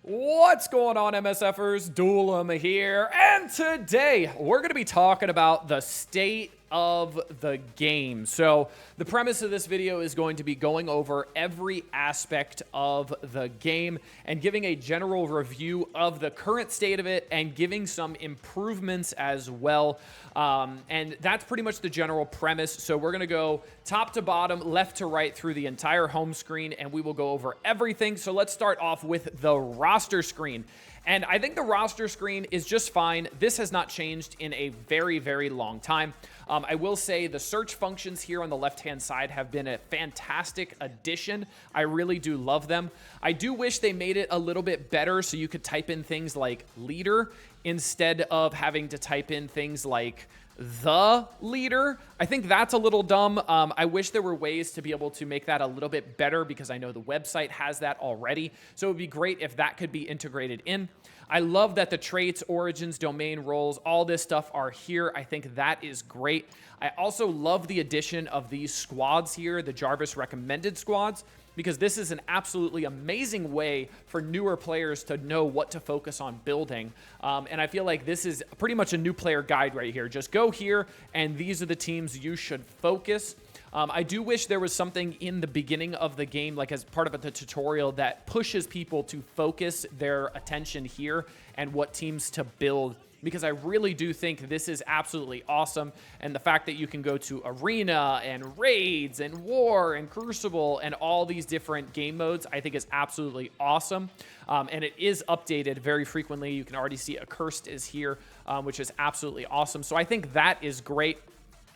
What's going on, MSFers? Duelum here, and today we're going to be talking about the state of the game. So the premise of this video is going to be going over every aspect of the game and giving a general review of the current state of it and giving some improvements as well. And that's pretty much the general premise. So we're going to go top to bottom, left to right through the entire home screen, and we will go over everything. So let's start off with the roster screen. And I think the roster screen is just fine. This has not changed in a very, very long time. I will say the search functions here on the left-hand side have been a fantastic addition. I really do love them. I do wish they made it a little bit better so you could type in things like leader instead of having to type in things like the leader. I think that's a little dumb. I wish there were ways to be able to make that a little bit better because I know the website has that already. So it would be great if that could be integrated in. I love that the traits, origins, domain roles, all this stuff are here. I think that is great. I also love the addition of these squads here, the Jarvis recommended squads, because this is an absolutely amazing way for newer players to know what to focus on building. And I feel like this is pretty much a new player guide right here. Just go here, and these are the teams you should focus. I do wish there was something in the beginning of the game, like as part of the tutorial, that pushes people to focus their attention here and what teams to build, because I really do think this is absolutely awesome. And the fact that you can go to Arena and Raids and War and Crucible and all these different game modes, I think is absolutely awesome. And it is updated very frequently. You can already see Accursed is here, which is absolutely awesome. So I think that is great.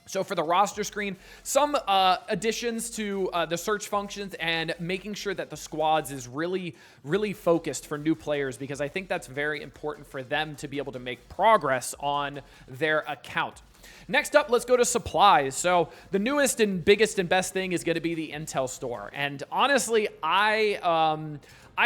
So for the roster screen, some additions to the search functions and making sure that the squads is really, really focused for new players, because I think that's very important for them to be able to make progress on their account. Next up, let's go to supplies. So the newest and biggest and best thing is going to be the Intel store. And honestly, I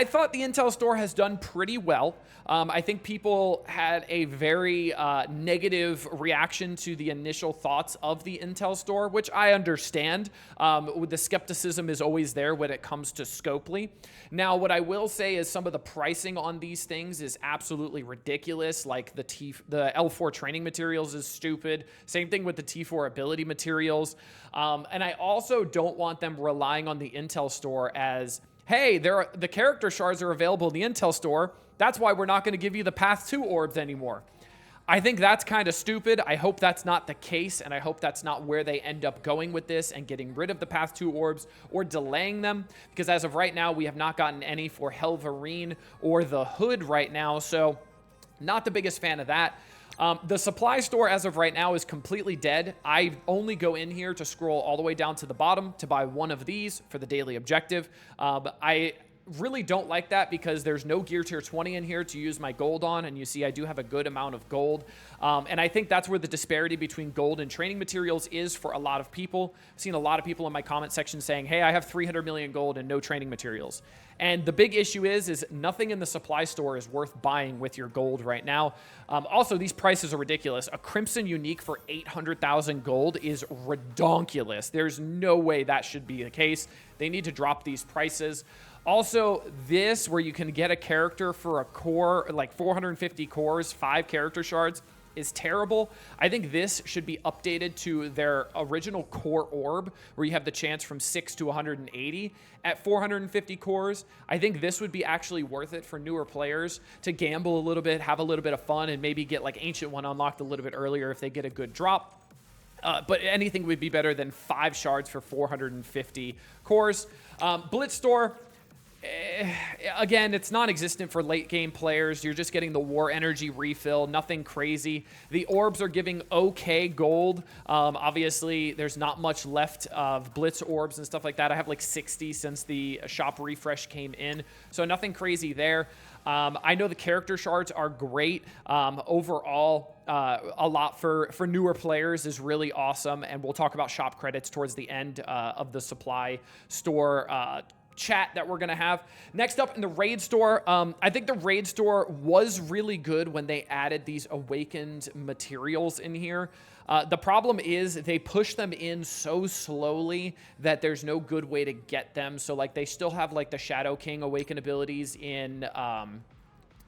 thought the Intel store has done pretty well. I think people had a very negative reaction to the initial thoughts of the Intel store, which I understand. The skepticism is always there when it comes to Scopely. Now, what I will say is some of the pricing on these things is absolutely ridiculous. Like the L4 training materials is stupid. Same thing with the T4 ability materials. And I also don't want them relying on the Intel store as, hey, the character shards are available in the Intel store. That's why we're not going to give you the Path 2 orbs anymore. I think that's kind of stupid. I hope that's not the case, and I hope that's not where they end up going with this and getting rid of the Path 2 orbs or delaying them, because as of right now, we have not gotten any for Helverine or the Hood right now, so not the biggest fan of that. The supply store as of right now is completely dead. I only go in here to scroll all the way down to the bottom to buy one of these for the daily objective. I really don't like that because there's no gear tier 20 in here to use my gold on, and you see I do have a good amount of gold. And I think that's where the disparity between gold and training materials is for a lot of people. I've seen a lot of people in my comment section saying, hey, I have 300 million gold and no training materials. And the big issue is nothing in the supply store is worth buying with your gold right now. Also, these prices are ridiculous. A Crimson Unique for 800,000 gold is redonkulous. There's no way that should be the case. They need to drop these prices. Also, this, where you can get a character for a core, like 450 cores, 5 character shards, is terrible. I think this should be updated to their original core orb, where you have the chance from 6 to 180 at 450 cores. I think this would be actually worth it for newer players to gamble a little bit, have a little bit of fun, and maybe get like Ancient One unlocked a little bit earlier if they get a good drop. But anything would be better than 5 shards for 450 cores. Blitz store, again, it's non-existent for late game players. You're just getting the war energy refill, nothing crazy. The orbs are giving okay gold. Obviously, there's not much left of blitz orbs and stuff like that. I have like 60 since the shop refresh came in, so nothing crazy there. I know the character shards are great. Overall, a lot for newer players is really awesome, and we'll talk about shop credits towards the end of the supply store chat that we're going to have. Next up in the raid store, I think the raid store was really good when they added these awakened materials in here. The problem is they push them in so slowly that there's no good way to get them. So like they still have like the Shadow King Awaken abilities in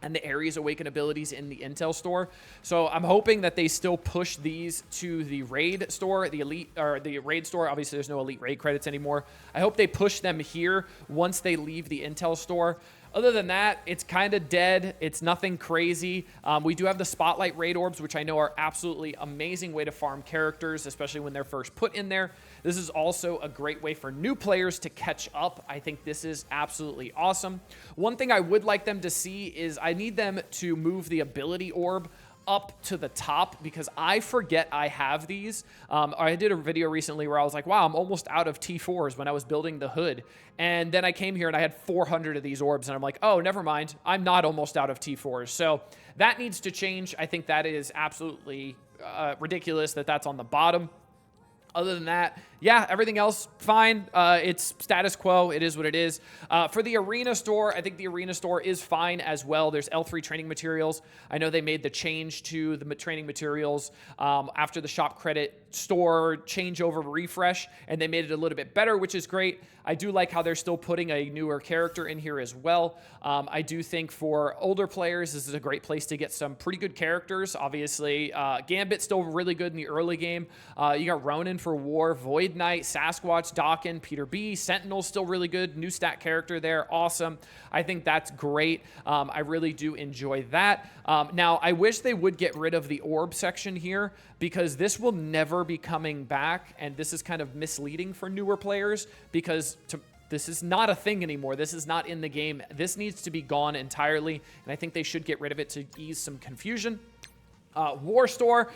and the Ares Awaken abilities in the Intel store. So I'm hoping that they still push these to the Raid store, the Elite, or the Raid store. Obviously, there's no Elite Raid credits anymore. I hope they push them here once they leave the Intel store. Other than that, it's kind of dead. It's nothing crazy. We do have the Spotlight Raid Orbs, which I know are absolutely amazing way to farm characters, especially when they're first put in there. This is also a great way for new players to catch up. I think this is absolutely awesome. One thing I would like them to see is I need them to move the Ability Orb up to the top because I forget I have these. I did a video recently where I was like, wow, I'm almost out of T4s when I was building the hood. And then I came here and I had 400 of these orbs and I'm like, oh, never mind. I'm not almost out of T4s. So that needs to change. I think that is absolutely ridiculous that that's on the bottom. Other than that, yeah, everything else, fine. It's status quo. It is what it is. For the Arena store, I think the Arena store is fine as well. There's L3 training materials. I know they made the change to the training materials after the shop credit store changeover refresh, and they made it a little bit better, which is great. I do like how they're still putting a newer character in here as well. I do think for older players, this is a great place to get some pretty good characters. Obviously, Gambit's still really good in the early game. You got Ronin for War, Void Knight, Sasquatch, Dawkin, Peter B, Sentinel's still really good. New stat character there, awesome. I think that's great. I really do enjoy that. Now, I wish they would get rid of the orb section here because this will never be coming back, and this is kind of misleading for newer players because this is not a thing anymore. This is not in the game. This needs to be gone entirely, and I think they should get rid of it to ease some confusion. War Store.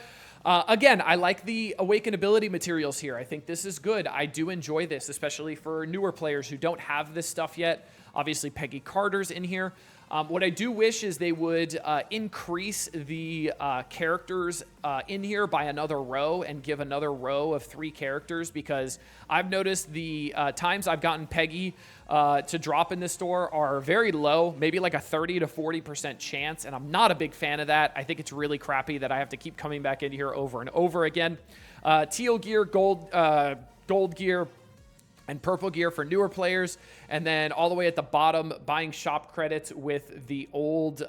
Again, I like the Awaken ability materials here. I think this is good. I do enjoy this, especially for newer players who don't have this stuff yet. Obviously, Peggy Carter's in here. What I do wish is they would increase the characters in here by another row and give another row of 3 characters, because I've noticed the times I've gotten Peggy to drop in this store are very low, maybe like a 30 to 40% chance, and I'm not a big fan of that. I think it's really crappy that I have to keep coming back in here over and over again. Teal gear, gold gear, and purple gear for newer players, and then all the way at the bottom, buying shop credits with the old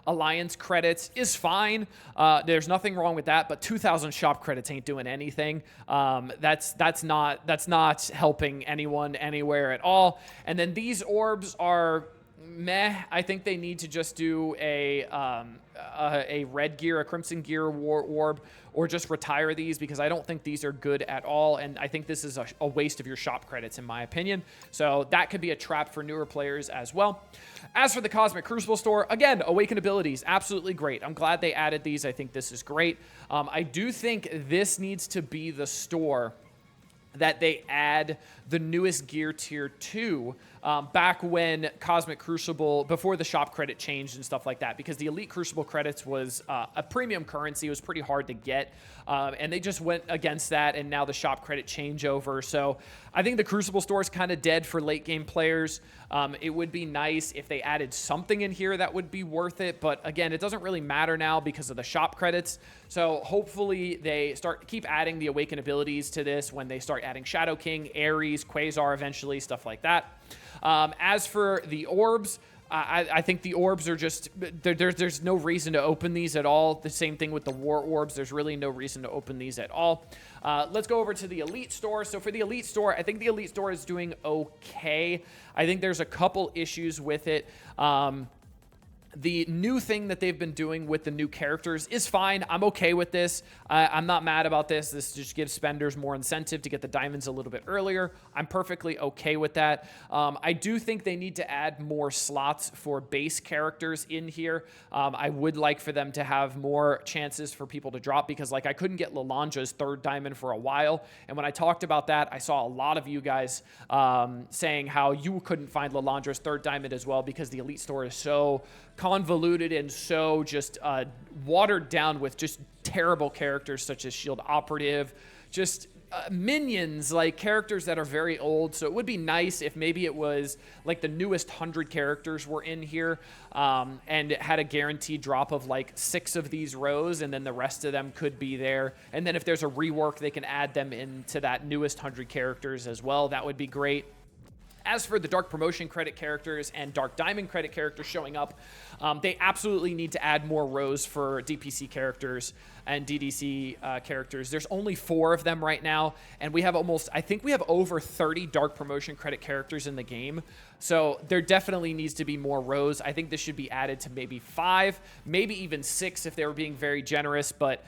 Alliance credits is fine. There's nothing wrong with that, but 2,000 shop credits ain't doing anything. That's not helping anyone anywhere at all. And then these orbs are meh. I think they need to just do a red gear, a crimson gear orb, or just retire these, because I don't think these are good at all, and I think this is a waste of your shop credits in my opinion. So that could be a trap for newer players as well. As for the Cosmic Crucible store, again, Awaken abilities, absolutely great. I'm glad they added these. I think this is great. I do think this needs to be the store that they add the newest gear tier 2 back when Cosmic Crucible, before the shop credit changed and stuff like that, because the Elite Crucible credits was a premium currency. It was pretty hard to get, and they just went against that, and now the shop credit changeover. So I think the Crucible store is kind of dead for late game players. It would be nice if they added something in here that would be worth it, but again, it doesn't really matter now because of the shop credits. So hopefully they keep adding the Awaken abilities to this when they start adding Shadow King, Ares, Quasar eventually, stuff like that. As for the orbs, I think the orbs are just, there's no reason to open these at all. The same thing with the war orbs. There's really no reason to open these at all. Let's go over to the Elite store. So for the Elite store, I think the Elite store is doing okay. I think there's a couple issues with it. The new thing that they've been doing with the new characters is fine. I'm okay with this. I'm not mad about this. This just gives spenders more incentive to get the diamonds a little bit earlier. I'm perfectly okay with that. I do think they need to add more slots for base characters in here. I would like for them to have more chances for people to drop, because like I couldn't get Lalanja's 3rd diamond for a while. And when I talked about that, I saw a lot of you guys saying how you couldn't find Lalanja's 3rd diamond as well, because the Elite store is so convoluted and so just watered down with just terrible characters such as Shield Operative. Just minions, like characters that are very old. So it would be nice if maybe it was like the newest 100 characters were in here, and it had a guaranteed drop of like 6 of these rows, and then the rest of them could be there. And then if there's a rework, they can add them into that newest 100 characters as well. That would be great. As for the Dark Promotion credit characters and Dark Diamond credit characters showing up, they absolutely need to add more rows for DPC characters and DDC characters. There's only 4 of them right now, and we have I think we have over 30 Dark Promotion credit characters in the game. So there definitely needs to be more rows. I think this should be added to maybe 5, maybe even 6 if they were being very generous. But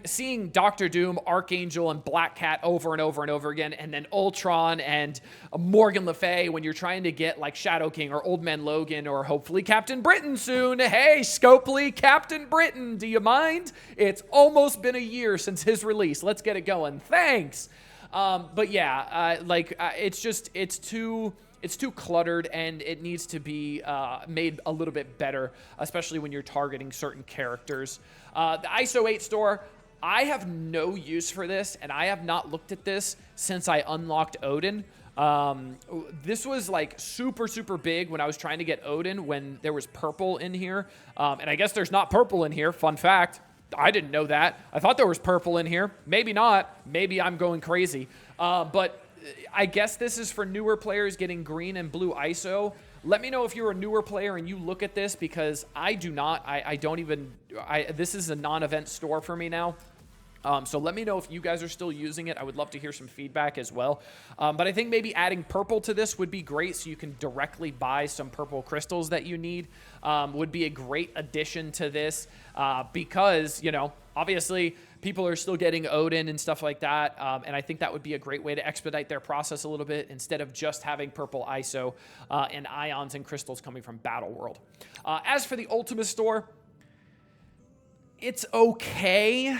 seeing Doctor Doom, Archangel, and Black Cat over and over and over again, and then Ultron and Morgan Le Fay when you're trying to get like Shadow King or Old Man Logan or hopefully Captain Britain soon. Hey, Scopely, Captain Britain, do you mind? It's almost been a year since his release. Let's get it going. Thanks. But yeah, it's too cluttered, and it needs to be made a little bit better, especially when you're targeting certain characters. The ISO 8 store, I have no use for this, and I have not looked at this since I unlocked Odin. This was like super, super big when I was trying to get Odin, when there was purple in here. And I guess there's not purple in here. Fun fact. I didn't know that. I thought there was purple in here. Maybe not. Maybe I'm going crazy. But I guess this is for newer players getting green and blue ISO. Let me know if you're a newer player and you look at this, because I do not. This is a non-event store for me now. So let me know if you guys are still using it. I would love to hear some feedback as well. But I think maybe adding purple to this would be great, so you can directly buy some purple crystals that you need. Would be a great addition to this, because, you know, obviously people are still getting Odin and stuff like that. And I think that would be a great way to expedite their process a little bit, instead of just having purple ISO and ions and crystals coming from Battle World. As for the Ultimate Store, it's okay.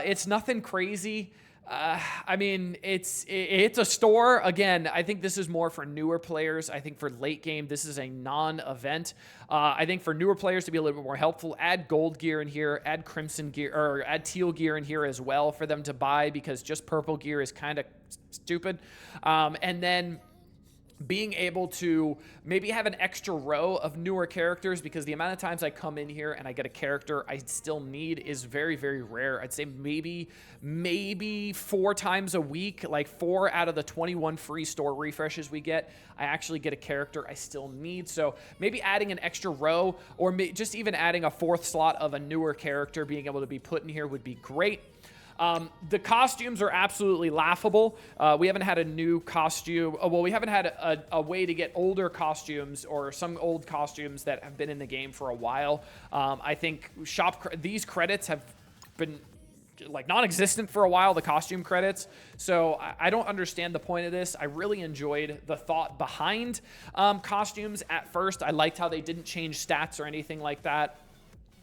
It's nothing crazy. I mean, it's a store. Again, I think this is more for newer players. I think for late game, this is a non-event. I think for newer players to be a little bit more helpful, add gold gear in here, add crimson gear, or add teal gear in here as well for them to buy, because just purple gear is kind of stupid. And then being able to maybe have an extra row of newer characters, because the amount of times I come in here and I get a character I still need is very, very rare. I'd say maybe 4 times a week, like 4 out of the 21 free store refreshes we get, I actually get a character I still need. So maybe adding an extra row, or just even adding a 4th slot of a newer character being able to be put in here would be great. The costumes are absolutely laughable. We haven't had a new costume. Well, we haven't had a way to get older costumes, or some old costumes that have been in the game for a while. I think these credits have been like non-existent for a while, the costume credits. So I don't understand the point of this. I really enjoyed the thought behind costumes at first. I liked how they didn't change stats or anything like that.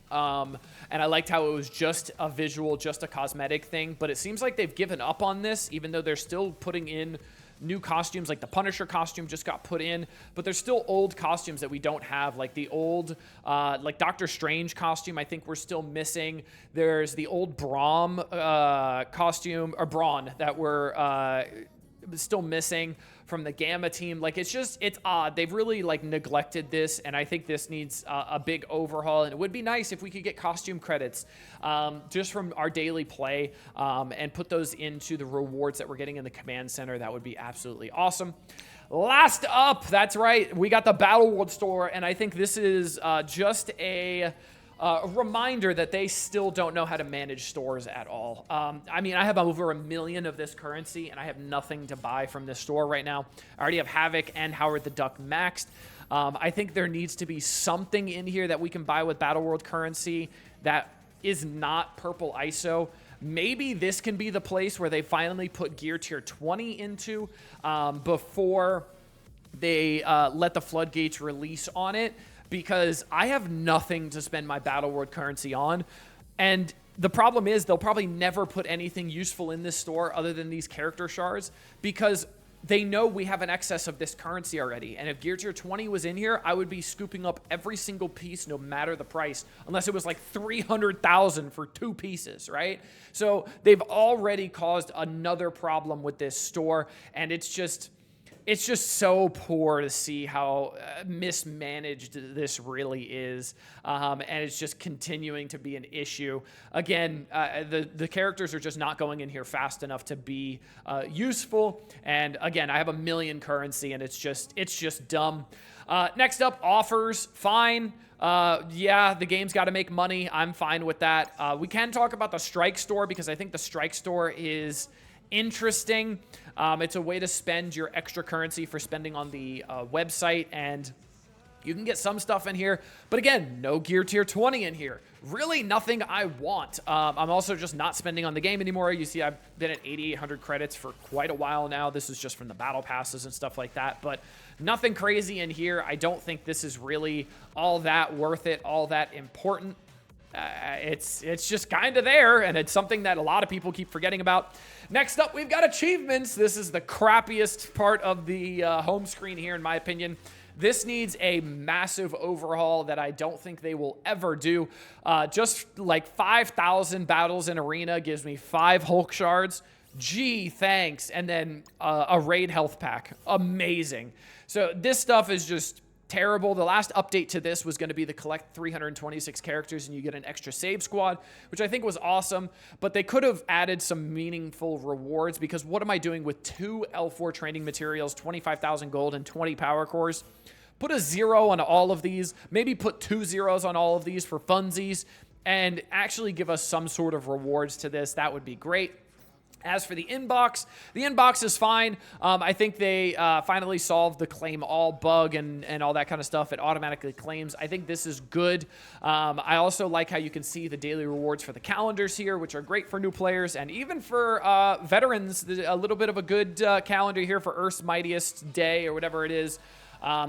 And I liked how it was just a visual, just a cosmetic thing, but it seems like they've given up on this, even though they're still putting in new costumes. Like the Punisher costume just got put in, but there's still old costumes that we don't have, like the old like Doctor Strange costume I think we're still missing. There's the old Braum costume, or Brawn, that we're still missing from the Gamma team. Like, it's odd. They've really like neglected this, and I think this needs a big overhaul. And it would be nice if we could get costume credits just from our daily play, and put those into the rewards that we're getting in the command center. That would be absolutely awesome. Last up, that's right, we got the Battle World store, and I think this is just a reminder that they still don't know how to manage stores at all. I mean, I have over 1 million of this currency, and I have nothing to buy from this store right now. I already have Havoc and Howard the Duck maxed. I think there needs to be something in here that we can buy with Battle World currency that is not purple ISO. Maybe this can be the place where they finally put gear tier 20 into before they let the floodgates release on it, because I have nothing to spend my Battle World currency on. And the problem is they'll probably never put anything useful in this store other than these character shards, because they know we have an excess of this currency already. And if Gear Tier 20 was in here, I would be scooping up every single piece, no matter the price, unless it was like 300,000 for 2 pieces, right? So they've already caused another problem with this store, and it's just so poor to see how mismanaged this really is, and it's just continuing to be an issue. Again, the characters are just not going in here fast enough to be useful, and again, I have 1 million currency, and it's just dumb. Next up, offers, fine. Yeah, the game's got to make money. I'm fine with that. We can talk about the Strike Store, because I think the Strike Store is interesting. It's a way to spend your extra currency for spending on the website, and you can get some stuff in here, but again, no Gear Tier 20 in here. Really nothing I want. I'm also just not spending on the game anymore. You see, I've been at 8,800 credits for quite a while now. This is just from the battle passes and stuff like that, but nothing crazy in here. I don't think this is really all that worth it, all that important. It's just kind of there, and it's something that a lot of people keep forgetting about. Next up, we've got achievements. This is the crappiest part of the home screen here, in my opinion. This needs a massive overhaul that I don't think they will ever do. Just like 5,000 battles in Arena gives me 5 Hulk shards. Gee, thanks. And then a raid health pack. Amazing. So this stuff is just terrible. The last update to this was going to be the collect 326 characters and you get an extra save squad, which I think was awesome, but they could have added some meaningful rewards, because what am I doing with 2 L4 training materials, 25,000 gold, and 20 power cores? Put a 0 on all of these, maybe put 2 zeros on all of these for funsies, and actually give us some sort of rewards to this. That would be great. As for the inbox is fine. I think they finally solved the claim all bug and all that kind of stuff. It automatically claims. I think this is good. I also like how you can see the daily rewards for the calendars here, which are great for new players, and even for veterans, a little bit of a good calendar here for Earth's Mightiest Day or whatever it is.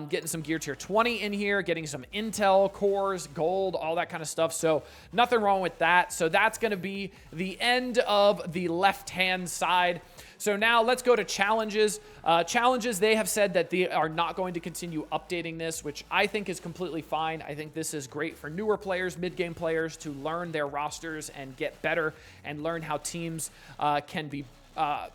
Getting some Gear Tier 20 in here, getting some intel, cores, gold, all that kind of stuff. So nothing wrong with that. So that's going to be the end of the left-hand side. So now let's go to challenges. Challenges, they have said that they are not going to continue updating this, which I think is completely fine. I think this is great for newer players, mid-game players, to learn their rosters and get better and learn how teams can be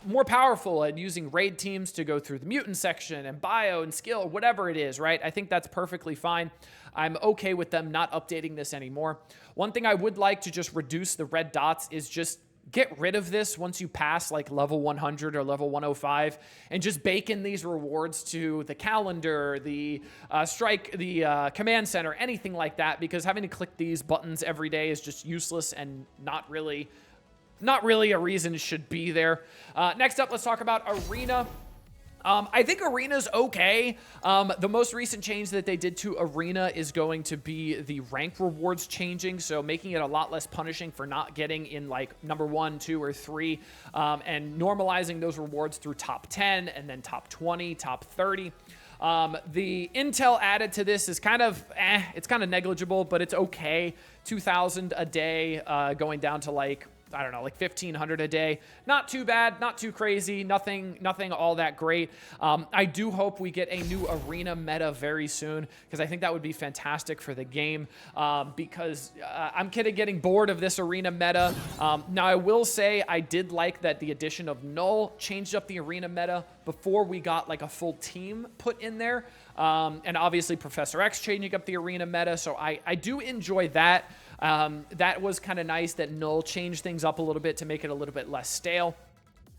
more powerful at using raid teams to go through the mutant section and bio and skill, whatever it is, right? I think that's perfectly fine. I'm okay with them not updating this anymore. One thing I would like to just reduce the red dots is just get rid of this once you pass like level 100 or level 105, and just bake in these rewards to the calendar, the strike, the command center, anything like that, because having to click these buttons every day is just useless and not really a reason it should be there. Next up, let's talk about Arena. I think Arena's okay. The most recent change that they did to Arena is going to be the rank rewards changing, so making it a lot less punishing for not getting in like number 1, 2, or 3, and normalizing those rewards through top 10 and then top 20, top 30. The intel added to this is kind of, it's kind of negligible, but it's okay. 2,000 a day, going down to like, I don't know, like 1,500 a day. Not too bad, not too crazy, nothing all that great. I do hope we get a new arena meta very soon, because I think that would be fantastic for the game, because I'm getting bored of this arena meta. Now, I will say I did like that the addition of Null changed up the arena meta before we got like a full team put in there. And obviously Professor X changing up the arena meta, so I do enjoy that. That was kind of nice that Null changed things up a little bit to make it a little bit less stale.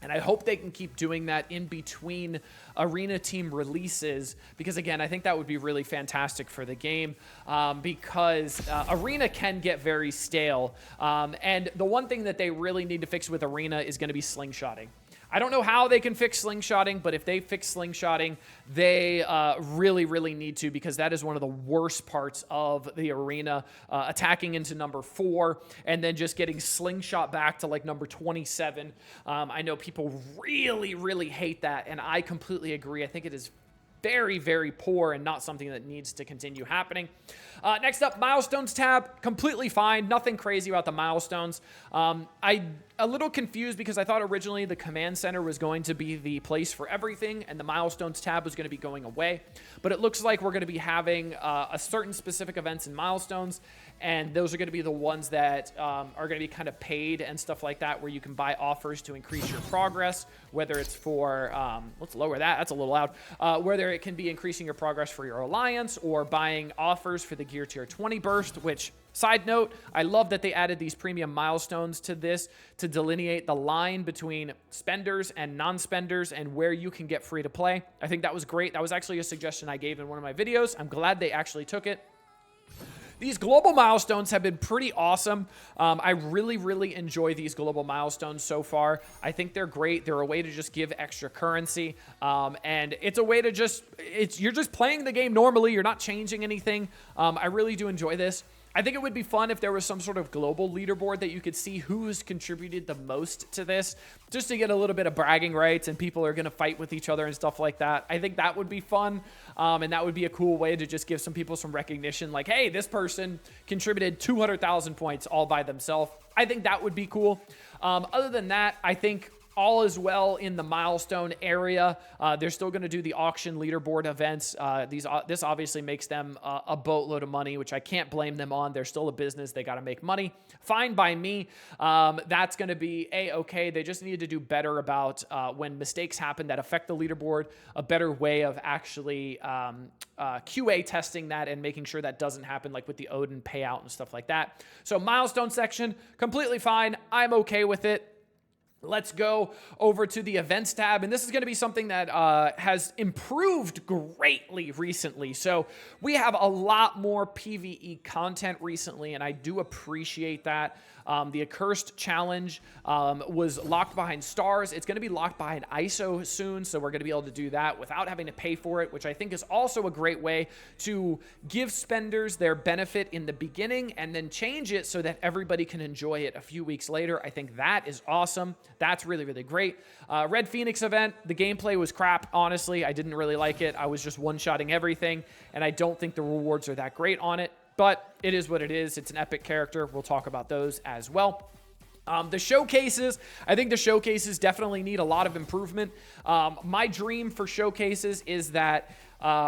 And I hope they can keep doing that in between arena team releases, because again, I think that would be really fantastic for the game, because arena can get very stale. And the one thing that they really need to fix with arena is going to be slingshotting. I don't know how they can fix slingshotting, but if they fix slingshotting, they really need to, because that is one of the worst parts of the arena, attacking into number 4 and then just getting slingshot back to like number 27. I know people really hate that, and I completely agree. I think it is very poor and not something that needs to continue happening. Next up, Milestones tab, completely fine. Nothing crazy about the Milestones. I a little confused because I thought originally the command center was going to be the place for everything and the Milestones tab was going to be going away. But it looks like we're going to be having a certain specific events in Milestones, and those are going to be the ones that are going to be kind of paid and stuff like that, where you can buy offers to increase your progress, whether it's for, let's lower that, that's a little loud, whether it can be increasing your progress for your alliance or buying offers for the Gear Tier 20 burst, which... Side note, I love that they added these premium milestones to this to delineate the line between spenders and non-spenders and where you can get free to play. I think that was great. That was actually a suggestion I gave in one of my videos. I'm glad they actually took it. These global milestones have been pretty awesome. I really enjoy these global milestones so far. I think they're great. They're a way to just give extra currency. And it's a way to just, you're just playing the game normally. You're not changing anything. I really do enjoy this. I think it would be fun if there was some sort of global leaderboard that you could see who's contributed the most to this, just to get a little bit of bragging rights and people are going to fight with each other and stuff like that. I think that would be fun, and that would be a cool way to just give some people some recognition, like, hey, this person contributed 200,000 points all by themselves. I think that would be cool. Other than that, I think... all is well in the milestone area. They're still going to do the auction leaderboard events. This obviously makes them a boatload of money, which I can't blame them on. They're still a business. They got to make money. Fine by me. That's going to be A-okay. They just need to do better about when mistakes happen that affect the leaderboard, a better way of actually QA testing that and making sure that doesn't happen, like with the Odin payout and stuff like that. So milestone section, completely fine. I'm okay with it. Let's go over to the events tab, and this is going to be something that has improved greatly recently. So we have a lot more PvE content recently, and I do appreciate that. The Accursed Challenge was locked behind stars. It's going to be locked behind ISO soon, so we're going to be able to do that without having to pay for it, which I think is also a great way to give spenders their benefit in the beginning and then change it so that everybody can enjoy it a few weeks later. I think that is awesome. That's really great. Red Phoenix event, the gameplay was crap, honestly. I didn't really like it. I was just one-shotting everything, and I don't think the rewards are that great on it. But it is what it is. It's an epic character. We'll talk about those as well. The showcases, I think the showcases definitely need a lot of improvement. My dream for showcases is that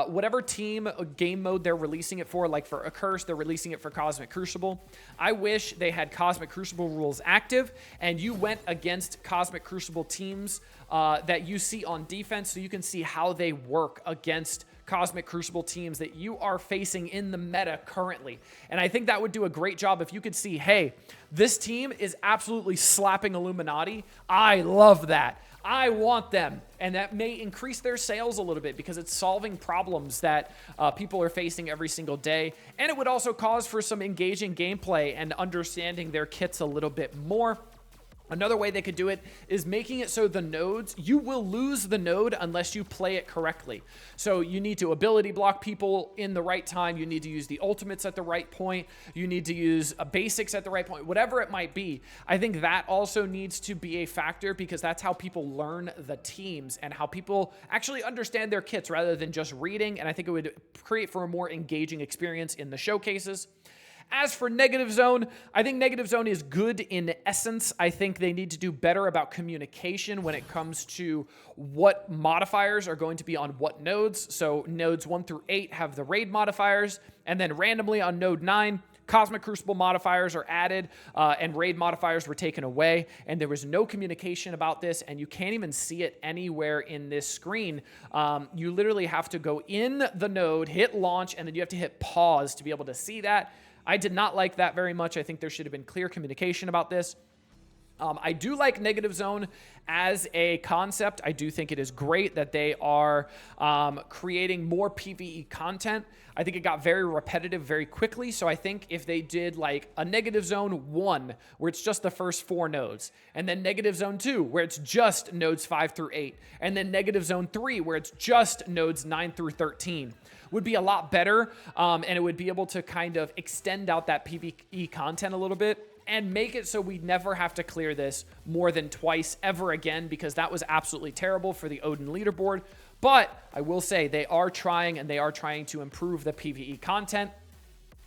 whatever team game mode they're releasing it for, like for Accursed, they're releasing it for Cosmic Crucible. I wish they had Cosmic Crucible rules active and you went against Cosmic Crucible teams that you see on defense so you can see how they work against Cosmic Crucible teams that you are facing in the meta currently. And I think that would do a great job if you could see, hey, this team is absolutely slapping Illuminati. I love that. I want them. And that may increase their sales a little bit because it's solving problems that people are facing every single day. And it would also cause for some engaging gameplay and understanding their kits a little bit more. Another way they could do it is making it so the nodes, you will lose the node unless you play it correctly. So you need to ability block people in the right time. You need to use the ultimates at the right point. You need to use basics at the right point, whatever it might be. I think that also needs to be a factor because that's how people learn the teams and how people actually understand their kits rather than just reading. And I think it would create for a more engaging experience in the showcases. As for Negative Zone, I think Negative Zone is good in essence. I think they need to do better about communication when it comes to what modifiers are going to be on what nodes. So nodes 1 through 8 have the raid modifiers, and then randomly on node 9, Cosmic Crucible modifiers are added and raid modifiers were taken away, and there was no communication about this, and you can't even see it anywhere in this screen. You literally have to go in the node, hit launch, and then you have to hit pause to be able to see that. I did not like that very much. I think there should have been clear communication about this. I do like Negative Zone as a concept. I do think it is great that they are creating more PvE content. I think it got very repetitive very quickly. So I think if they did like a Negative Zone 1, where it's just the first 4 nodes, and then Negative Zone 2, where it's just nodes 5 through 8, and then Negative Zone 3, where it's just nodes 9 through 13, would be a lot better. And it would be able to kind of extend out that PvE content a little bit and make it so we never have to clear this more than twice ever again, because that was absolutely terrible for the Odin leaderboard. But I will say they are trying, and they are trying to improve the PvE content.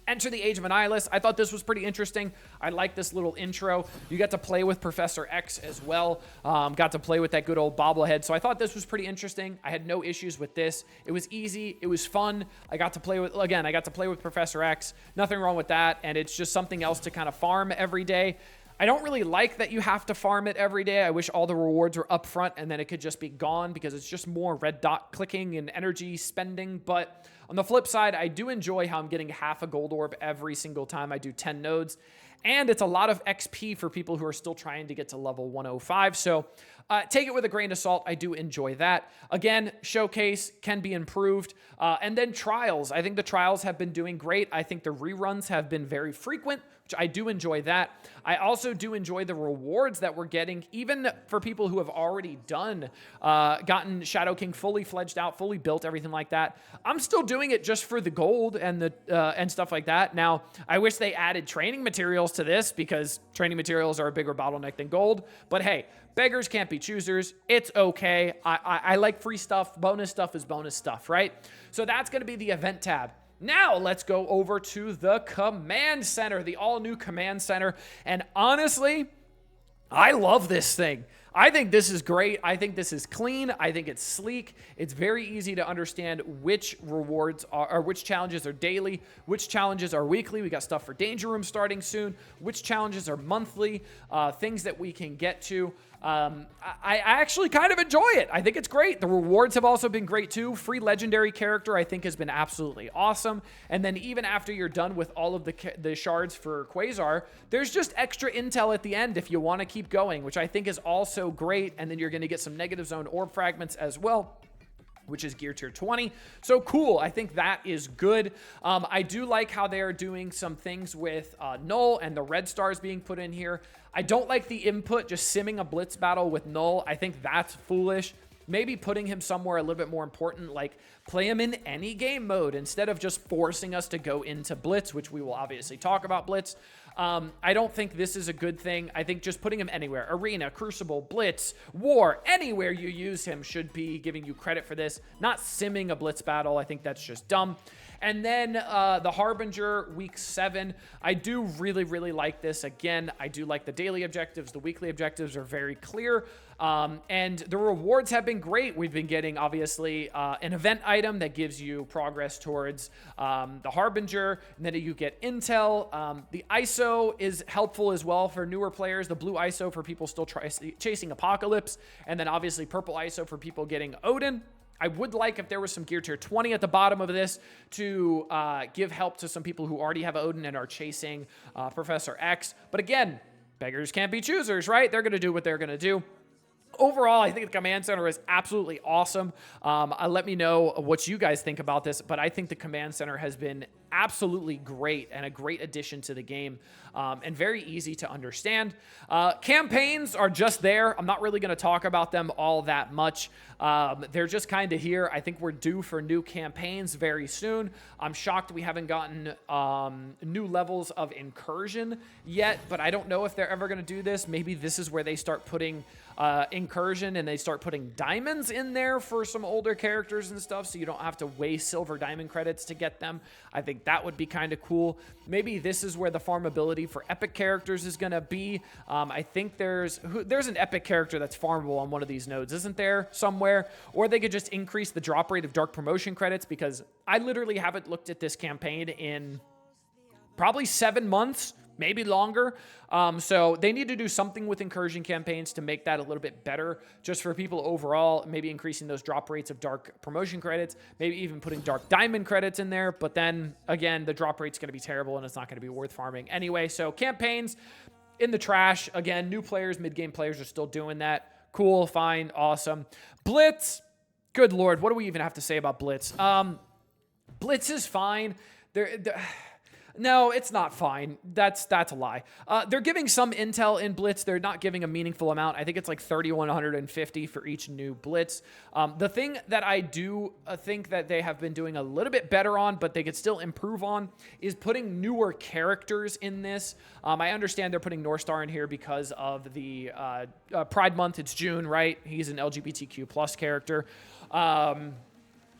Enter the Age of Annihilus. I thought this was pretty interesting. I like this little intro. You got to play with Professor X as well. Got to play with that good old bobblehead. So I thought this was pretty interesting. I had no issues with this. It was easy. It was fun. I got to play with Professor X. Nothing wrong with that. And it's just something else to kind of farm every day. I don't really like that you have to farm it every day. I wish all the rewards were up front and then it could just be gone because it's just more red dot clicking and energy spending. But on the flip side, I do enjoy how I'm getting half a gold orb every single time I do 10 nodes. And it's a lot of XP for people who are still trying to get to level 105. So take it with a grain of salt. I do enjoy that. Again, Showcase can be improved. And then Trials. I think the Trials have been doing great. I think the reruns have been very frequent, which I do enjoy that. I also do enjoy the rewards that we're getting, even for people who have already gotten Shadow King fully fledged out, fully built, everything like that. I'm still doing it just for the gold and and stuff like that. Now, I wish they added training materials to this because training materials are a bigger bottleneck than gold. But hey, beggars can't be choosers. It's okay. I like free stuff. Bonus stuff is bonus stuff, right? So that's going to be the event tab. Now let's go over to the command center, the all-new command center. And honestly, I love this thing. I think this is great. I think this is clean. I think it's sleek. It's very easy to understand which rewards are, or which challenges are daily, which challenges are weekly. We got stuff for Danger Room starting soon, which challenges are monthly, things that we can get to. I actually kind of enjoy it. I think it's great. The rewards have also been great too. Free legendary character I think has been absolutely awesome. And then even after you're done with all of the shards for Quasar, there's just extra intel at the end if you want to keep going, which I think is also great. And then you're going to get some negative zone orb fragments as well, which is gear tier 20. So cool. I think that is good. I do like how they are doing some things with Null and the red stars being put in here. I don't like the input, just simming a blitz battle with Null. I think that's foolish. Maybe putting him somewhere a little bit more important, like play him in any game mode instead of just forcing us to go into Blitz, which we will obviously talk about Blitz. I don't think this is a good thing. I think just putting him anywhere, Arena, Crucible, Blitz, War, anywhere you use him should be giving you credit for this, not simming a Blitz battle. I think that's just dumb. And then the Harbinger, week 7. I do really, really like this. Again, I do like the daily objectives. The weekly objectives are very clear. And the rewards have been great. We've been getting, obviously, an event item that gives you progress towards the Harbinger. And then you get intel. The ISO is helpful as well for newer players. The blue ISO for people still chasing Apocalypse. And then, obviously, purple ISO for people getting Odin. I would like if there was some gear tier 20 at the bottom of this to give help to some people who already have Odin and are chasing Professor X. But again, beggars can't be choosers, right? They're going to do what they're going to do. Overall, I think the Command Center is absolutely awesome. Let me know what you guys think about this, but I think the Command Center has been absolutely great and a great addition to the game, and very easy to understand. Campaigns are just there. I'm not really going to talk about them all that much. They're just kind of here. I think we're due for new campaigns very soon. I'm shocked we haven't gotten new levels of Incursion yet, but I don't know if they're ever going to do this. Maybe this is where they start putting Incursion and they start putting diamonds in there for some older characters and stuff, so you don't have to waste silver diamond credits to get them. I think that would be kind of cool. Maybe this is where the farmability for epic characters is going to be. I think there's an epic character that's farmable on one of these nodes, isn't there, somewhere? Or they could just increase the drop rate of dark promotion credits, because I literally haven't looked at this campaign in probably 7 months, maybe longer. So they need to do something with Incursion campaigns to make that a little bit better just for people overall, maybe increasing those drop rates of dark promotion credits, maybe even putting dark diamond credits in there. But then again, the drop rate's going to be terrible and it's not going to be worth farming anyway. So campaigns in the trash. Again, new players, mid-game players are still doing that. Cool, fine, awesome. Blitz, good Lord, what do we even have to say about Blitz? Blitz is fine. No, it's not fine. That's a lie. They're giving some intel in Blitz. They're not giving a meaningful amount. I think it's like 3,150 for each new Blitz. The thing that I do think that they have been doing a little bit better on, but they could still improve on, is putting newer characters in this. I understand they're putting North Star in here because of the Pride Month. It's June, right? He's an LGBTQ plus character.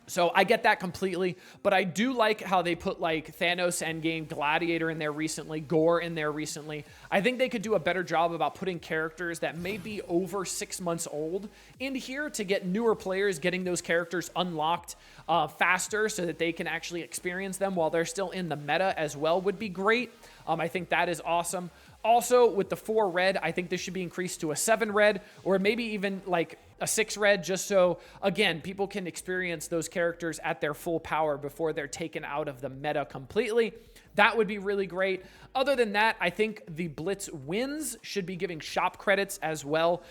So I get that completely, but I do like how they put like Thanos Endgame, Gladiator in there recently, Gore in there recently. I think they could do a better job about putting characters that may be over 6 months old in here to get newer players getting those characters unlocked faster so that they can actually experience them while they're still in the meta as well would be great. I think that is awesome. Also, with the 4 red, I think this should be increased to a 7 red or maybe even like a 6 red, just so, again, people can experience those characters at their full power before they're taken out of the meta completely. That would be really great. Other than that, I think the Blitz wins should be giving shop credits as well,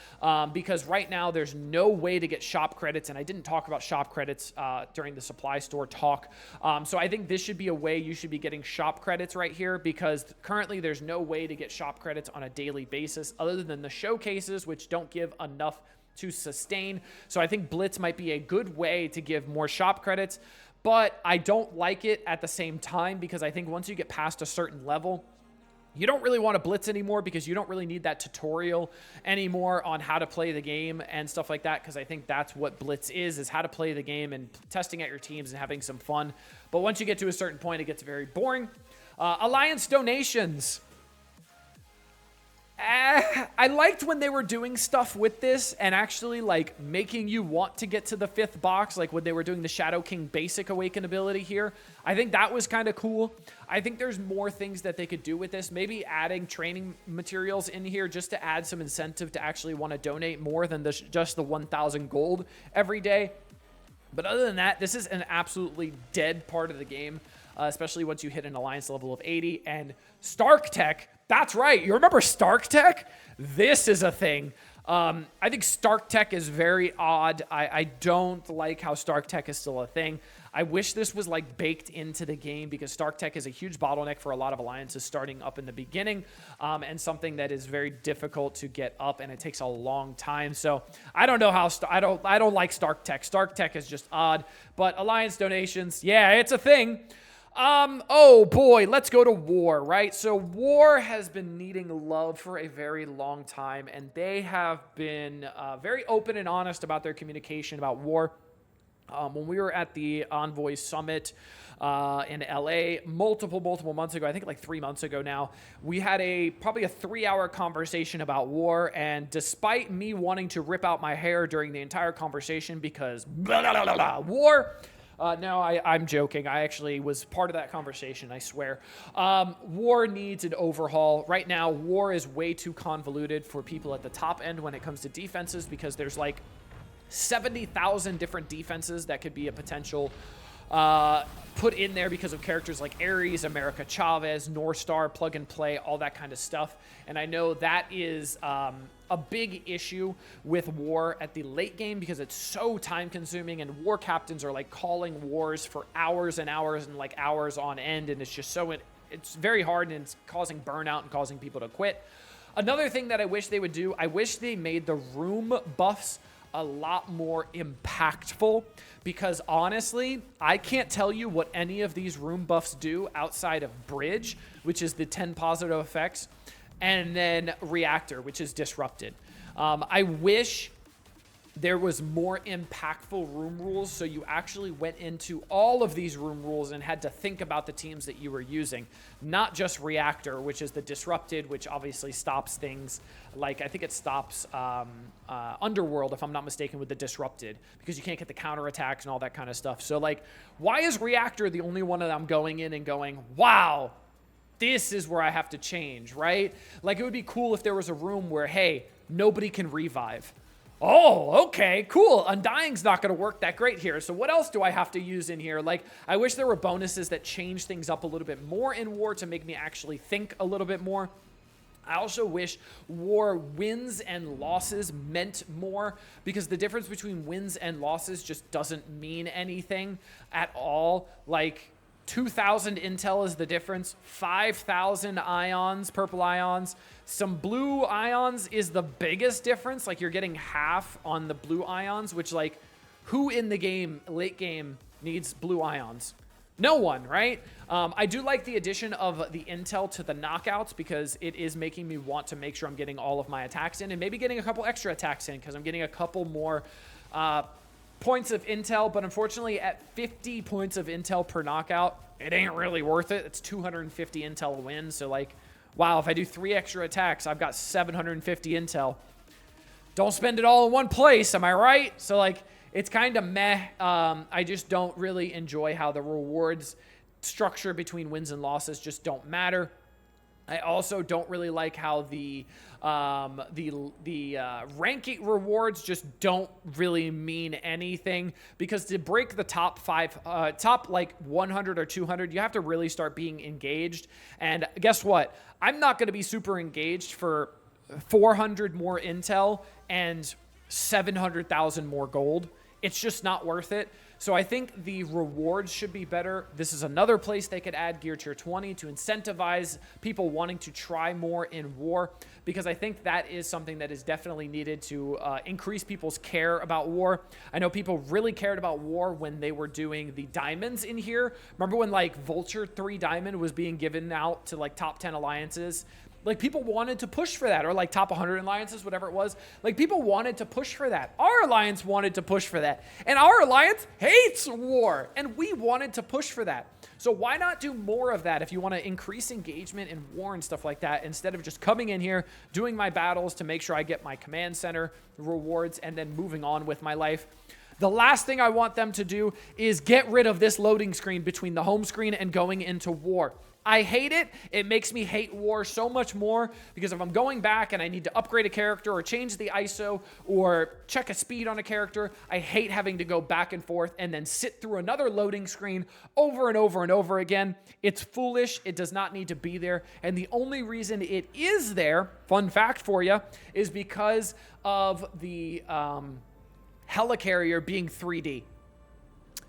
because right now there's no way to get shop credits, and I didn't talk about shop credits during the supply store talk. So I think this should be a way you should be getting shop credits right here, because currently there's no way to get shop credits on a daily basis other than the showcases, which don't give enough to sustain. So I think Blitz might be a good way to give more shop credits, but I don't like it at the same time, because I think once you get past a certain level, you don't really want to Blitz anymore, because you don't really need that tutorial anymore on how to play the game and stuff like that, because I think that's what Blitz is how to play the game and testing out your teams and having some fun. But once you get to a certain point, it gets very boring. Alliance donations. I liked when they were doing stuff with this and actually like making you want to get to the 5th box, like when they were doing the Shadow King basic awaken ability here. I think that was kind of cool. I think there's more things that they could do with this. Maybe adding training materials in here just to add some incentive to actually want to donate more than just the 1,000 gold every day. But other than that, this is an absolutely dead part of the game, especially once you hit an alliance level of 80. And Stark Tech, that's right. You remember Stark Tech? This is a thing. I think Stark Tech is very odd. I don't like how Stark Tech is still a thing. I wish this was like baked into the game, because Stark Tech is a huge bottleneck for a lot of alliances starting up in the beginning, and something that is very difficult to get up, and it takes a long time. So I don't know how I don't like Stark Tech. Stark Tech is just odd, but alliance donations, yeah, it's a thing. Oh boy, let's go to War, right? So War has been needing love for a very long time, and they have been very open and honest about their communication about War. When we were at the Envoy Summit in LA multiple months ago, I think like 3 months ago now, we had probably a 3-hour conversation about War, and despite me wanting to rip out my hair during the entire conversation because blah, blah, blah, blah, War... no, I'm joking. I actually was part of that conversation, I swear. War needs an overhaul. Right now, War is way too convoluted for people at the top end when it comes to defenses, because there's like 70,000 different defenses that could be a potential put in there because of characters like Ares, America Chavez, North Star, Plug and Play, all that kind of stuff. And I know that is a big issue with War at the late game, because it's so time consuming, and War captains are like calling wars for hours and hours and like hours on end, and it's just it's very hard, and it's causing burnout and causing people to quit. Another thing that I wish they would do, I wish they made the room buffs a lot more impactful, because honestly, I can't tell you what any of these room buffs do outside of Bridge, which is the 10 positive effects, and then Reactor, which is disrupted. I wish there was more impactful room rules, so you actually went into all of these room rules and had to think about the teams that you were using, not just Reactor, which is the disrupted, which obviously stops things like, I think it stops Underworld, if I'm not mistaken, with the disrupted, because you can't get the counterattacks and all that kind of stuff. So like, why is Reactor the only one that I'm going in and going, wow, this is where I have to change, right? Like, it would be cool if there was a room where, hey, nobody can revive. Oh, okay, cool. Undying's not going to work that great here. So what else do I have to use in here? Like, I wish there were bonuses that change things up a little bit more in War to make me actually think a little bit more. I also wish War wins and losses meant more, because the difference between wins and losses just doesn't mean anything at all. Like, 2,000 intel is the difference. 5,000 ions, purple ions. Some blue ions is the biggest difference. Like, you're getting half on the blue ions, which, like, who in the game, late game, needs blue ions? No one, right? I do like the addition of the intel to the knockouts, because it is making me want to make sure I'm getting all of my attacks in, and maybe getting a couple extra attacks in, because I'm getting a couple more points of intel, but unfortunately at 50 points of intel per knockout, it ain't really worth it. It's 250 intel a win. So like, wow, if I do 3 extra attacks, I've got 750 intel. Don't spend it all in one place, am I right? So like, it's kind of meh. I just don't really enjoy how the rewards structure between wins and losses just don't matter. I also don't really like how the ranking rewards just don't really mean anything, because to break the top like 100 or 200, you have to really start being engaged. And guess what? I'm not going to be super engaged for 400 more intel and 700,000 more gold. It's just not worth it. So I think the rewards should be better. This is another place they could add Gear Tier 20 to incentivize people wanting to try more in War, because I think that is something that is definitely needed to increase people's care about War. I know people really cared about War when they were doing the diamonds in here. Remember when like Vulture 3 Diamond was being given out to like top 10 alliances? Like, people wanted to push for that, or like top 100 alliances, whatever it was. Like, people wanted to push for that. Our alliance wanted to push for that. And our alliance hates War, and we wanted to push for that. So why not do more of that if you want to increase engagement in War and stuff like that, instead of just coming in here, doing my battles to make sure I get my command center rewards, and then moving on with my life. The last thing I want them to do is get rid of this loading screen between the home screen and going into War. I hate it. It makes me hate War so much more, because if I'm going back and I need to upgrade a character or change the ISO or check a speed on a character, I hate having to go back and forth and then sit through another loading screen over and over and over again. It's foolish. It does not need to be there. And the only reason it is there, fun fact for you, is because of the helicarrier being 3D.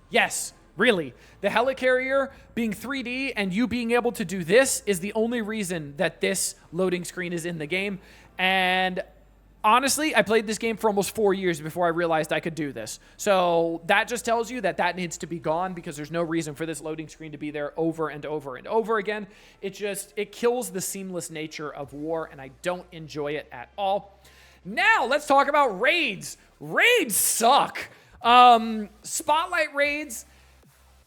Yes. Really, the helicarrier being 3D and you being able to do this is the only reason that this loading screen is in the game. And honestly, I played this game for almost 4 years before I realized I could do this. So that just tells you that that needs to be gone, because there's no reason for this loading screen to be there over and over and over again. It kills the seamless nature of War, and I don't enjoy it at all. Now, let's talk about raids. Raids suck. Spotlight raids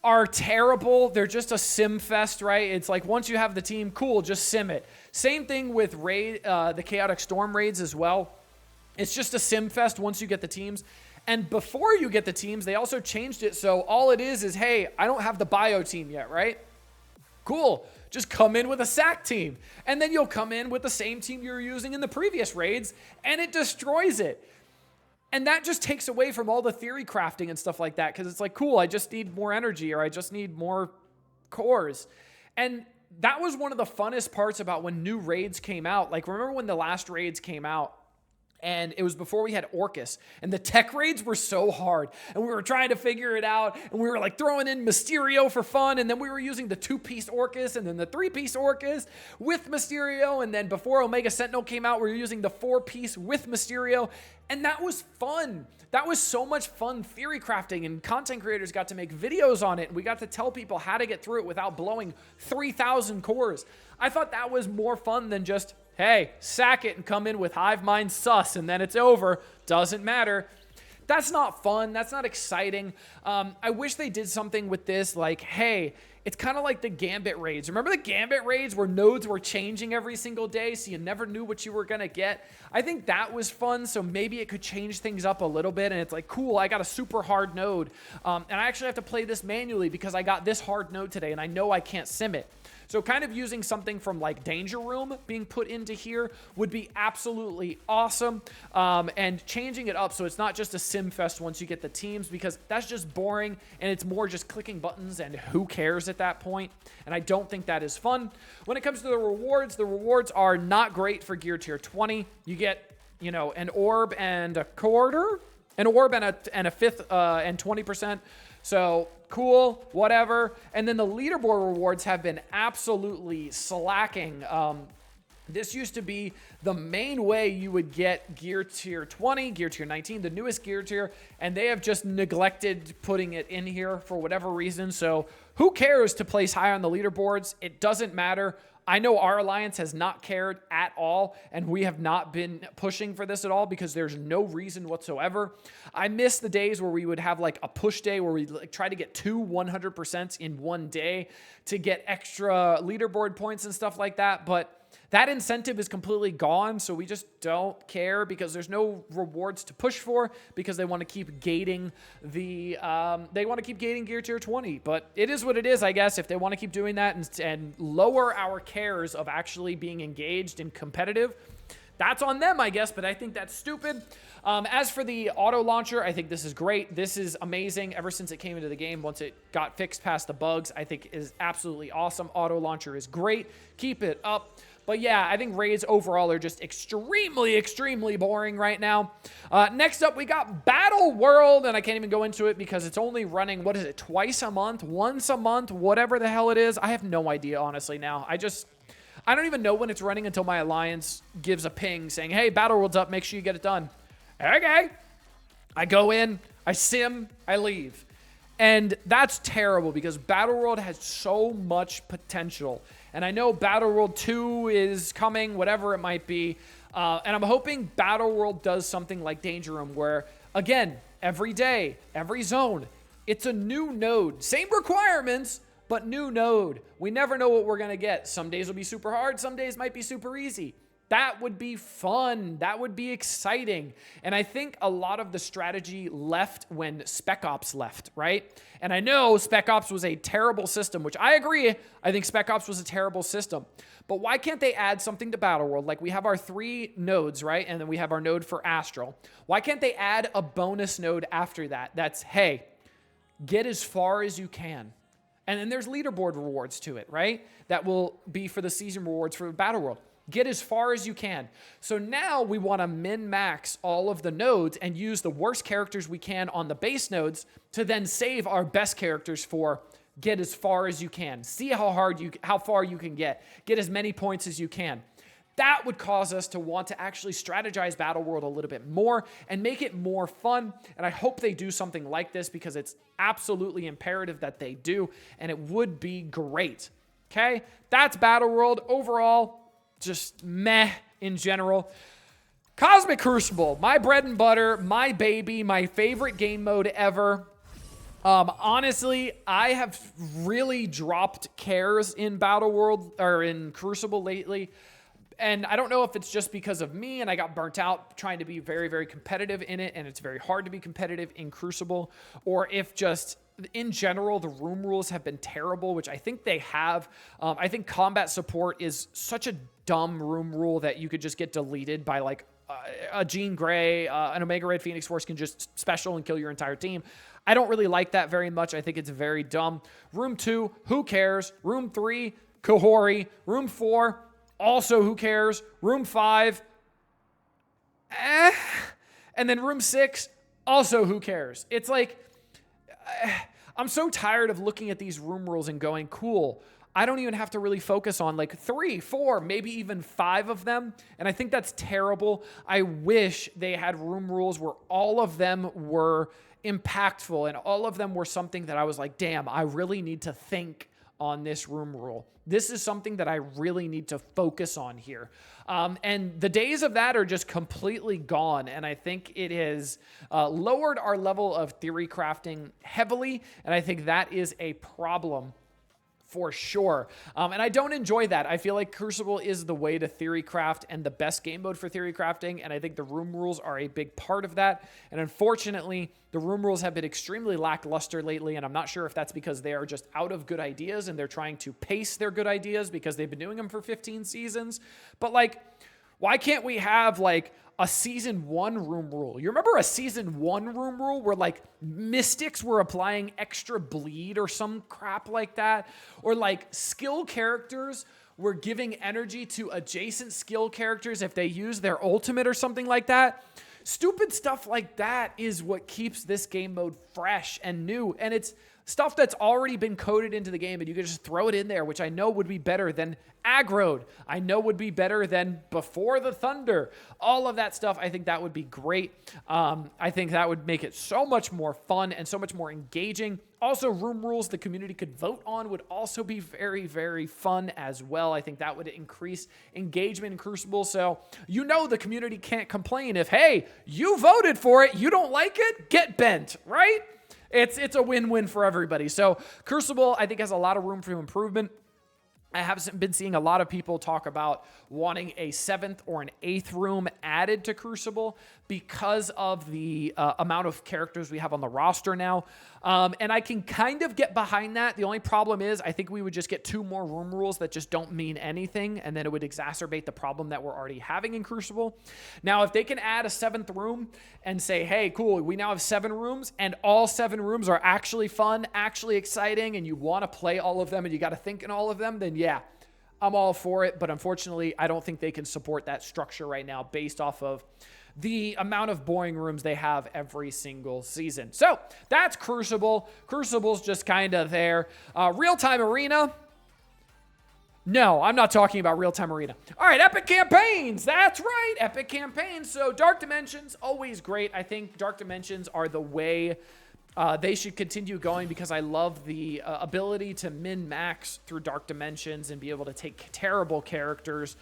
are terrible. They're just a sim fest, right? It's like, once you have the team, cool, just sim it. Same thing with the Chaotic Storm raids as well. It's just a sim fest once you get the teams. And before you get the teams, they also changed it so all it is, hey, I don't have the bio team yet, right? Cool. Just come in with a sack team. And then you'll come in with the same team you were using in the previous raids, and it destroys it. And that just takes away from all the theory crafting and stuff like that, because it's like, cool, I just need more energy, or I just need more cores. And that was one of the funnest parts about when new raids came out. Like, remember when the last raids came out? And it was before we had Orcus, and the tech raids were so hard, and we were trying to figure it out, and we were like throwing in Mysterio for fun, and then we were using the 2-piece Orcus and then the 3-piece Orcus with Mysterio, and then before Omega Sentinel came out, we were using the 4-piece with Mysterio, and that was fun. That was so much fun theory crafting, and content creators got to make videos on it, and we got to tell people how to get through it without blowing 3,000 cores. I thought that was more fun than just, hey, sack it and come in with Hive Mind Sus, and then it's over. Doesn't matter. That's not fun. That's not exciting. I wish they did something with this, like, hey, it's kind of like the Gambit raids. Remember the Gambit raids where nodes were changing every single day, so you never knew what you were going to get? I think that was fun, so maybe it could change things up a little bit, and it's like, cool, I got a super hard node, and I actually have to play this manually because I got this hard node today, and I know I can't sim it. So kind of using something from like Danger Room being put into here would be absolutely awesome. And changing it up so it's not just a sim fest once you get the teams, because that's just boring, and it's more just clicking buttons, and who cares at that point? And I don't think that is fun. When it comes to the rewards are not great for Gear Tier 20. You get, you know, an orb and a quarter, an orb and a fifth and 20%. So cool, whatever. And then the leaderboard rewards have been absolutely slacking. This used to be the main way you would get Gear Tier 20, Gear Tier 19, the newest Gear Tier, and they have just neglected putting it in here for whatever reason. So who cares to place high on the leaderboards? It doesn't matter. I know our alliance has not cared at all, and we have not been pushing for this at all because there's no reason whatsoever. I miss the days where we would have like a push day where we like try to get 100% in one day to get extra leaderboard points and stuff like that, but that incentive is completely gone, so we just don't care because there's no rewards to push for because they want to keep gating gear tier 20. But it is what it is, I guess. If they want to keep doing that and lower our cares of actually being engaged and competitive, that's on them, I guess, but I think that's stupid. As for the auto launcher, I think this is great. This is amazing ever since it came into the game. Once it got fixed past the bugs, I think it is absolutely awesome. Auto launcher is great. Keep it up. But yeah, I think raids overall are just extremely, extremely boring right now. Next up, we got Battle World, and I can't even go into it because it's only running, what is it, twice a month, once a month, whatever the hell it is. I have no idea, honestly, now. I don't even know when it's running until my alliance gives a ping saying, hey, Battle World's up, make sure you get it done. Okay. I go in, I sim, I leave. And that's terrible because Battle World has so much potential. And I know Battle World 2 is coming, whatever it might be. And I'm hoping Battle World does something like Danger Room where, again, every day, every zone, it's a new node. Same requirements, but new node. We never know what we're going to get. Some days will be super hard. Some days might be super easy. That would be fun. That would be exciting. And I think a lot of the strategy left when Spec Ops left, right? And I know Spec Ops was a terrible system, which I agree. I think Spec Ops was a terrible system. But why can't they add something to Battle World? Like we have our 3 nodes, right? And then we have our node for Astral. Why can't they add a bonus node after that? That's, hey, get as far as you can. And then there's leaderboard rewards to it, right? That will be for the season rewards for Battle World. Get as far as you can. So now we want to min-max all of the nodes and use the worst characters we can on the base nodes to then save our best characters for get as far as you can. See how far you can get. Get as many points as you can. That would cause us to want to actually strategize Battle World a little bit more and make it more fun. And I hope they do something like this because it's absolutely imperative that they do, and it would be great. Okay? That's Battle World. Overall, just meh in general. Cosmic Crucible, my bread and butter, my baby, my favorite game mode ever. Honestly, I have really dropped cares in Battle World or in Crucible lately. And I don't know if it's just because of me and I got burnt out trying to be very, very competitive in it, and it's very hard to be competitive in Crucible, or if just in general the room rules have been terrible, which I think they have. I think combat support is such a dumb room rule that you could just get deleted by like a Jean Grey, an Omega Red Phoenix Force can just special and kill your entire team. I don't really like that very much. I think it's very dumb. Room 2, who cares? Room 3, Kahori. Room 4, also who cares? Room 5, and then room 6, also who cares? It's like, I'm so tired of looking at these room rules and going, cool, I don't even have to really focus on like 3, 4, maybe even 5 of them. And I think that's terrible. I wish they had room rules where all of them were impactful and all of them were something that I was like, damn, I really need to think on this room rule. This is something that I really need to focus on here. And the days of that are just completely gone. And I think it has lowered our level of theory crafting heavily. And I think that is a problem for sure. And I don't enjoy that. I feel like Crucible is the way to theory craft and the best game mode for theory crafting. And I think the room rules are a big part of that. And unfortunately, the room rules have been extremely lackluster lately. And I'm not sure if that's because they are just out of good ideas and they're trying to pace their good ideas because they've been doing them for 15 seasons. But like, why can't we have like a season 1 room rule? You remember a season 1 room rule where like mystics were applying extra bleed or some crap like that? Or like skill characters were giving energy to adjacent skill characters if they use their ultimate or something like that? Stupid stuff like that is what keeps this game mode fresh and new. And it's stuff that's already been coded into the game and you can just throw it in there, which I know would be better than aggroed. I know would be better than before the thunder. All of that stuff, I think that would be great. I think that would make it so much more fun and so much more engaging. Also, room rules the community could vote on would also be very, very fun as well. I think that would increase engagement in Crucible. So, the community can't complain if, hey, you voted for it, you don't like it, get bent, right? It's a win-win for everybody. So, Crucible, I think, has a lot of room for improvement. I haven't been seeing a lot of people talk about wanting a 7th or an 8th room added to Crucible because of the amount of characters we have on the roster now. And I can kind of get behind that. The only problem is I think we would just get 2 more room rules that just don't mean anything, and then it would exacerbate the problem that we're already having in Crucible. Now, if they can add a 7th room and say, hey, cool, we now have 7 rooms, and all 7 rooms are actually fun, actually exciting, and you want to play all of them, and you got to think in all of them, then yeah, I'm all for it. But unfortunately, I don't think they can support that structure right now based off of the amount of boring rooms they have every single season. So that's Crucible. Crucible's just kind of there. Real-time arena. No, I'm not talking about real-time arena. All right, epic campaigns. That's right, epic campaigns. So Dark Dimensions, always great. I think Dark Dimensions are the way they should continue going because I love the ability to min-max through Dark Dimensions and be able to take terrible characters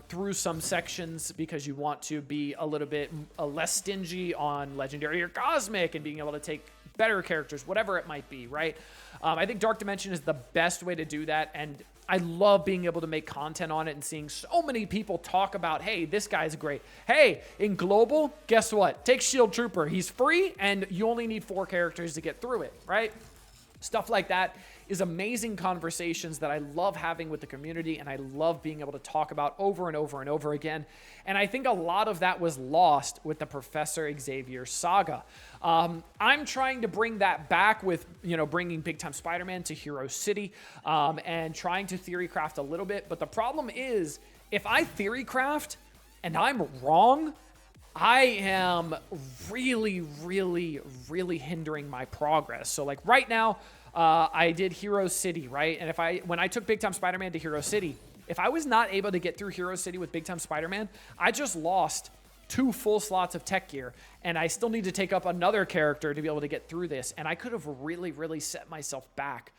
through some sections because you want to be a little bit less stingy on Legendary or Cosmic and being able to take better characters, whatever it might be, right? I think Dark Dimension is the best way to do that, and I love being able to make content on it and seeing so many people talk about, hey, this guy's great. Hey, in Global, guess what? Take Shield Trooper. He's free, and you only need 4 characters to get through it, right? Stuff like that is amazing conversations that I love having with the community, and I love being able to talk about over and over and over again. And I think a lot of that was lost with the Professor Xavier saga. I'm trying to bring that back with, bringing Big Time Spider-Man to Hero City and trying to theorycraft a little bit. But the problem is, if I theorycraft and I'm wrong, I am really, really, really hindering my progress. So like right now, I did Hero City, right? And when I took Big Time Spider-Man to Hero City, if I was not able to get through Hero City with Big Time Spider-Man, I just lost 2 full slots of tech gear, and I still need to take up another character to be able to get through this. And I could have really, really set myself back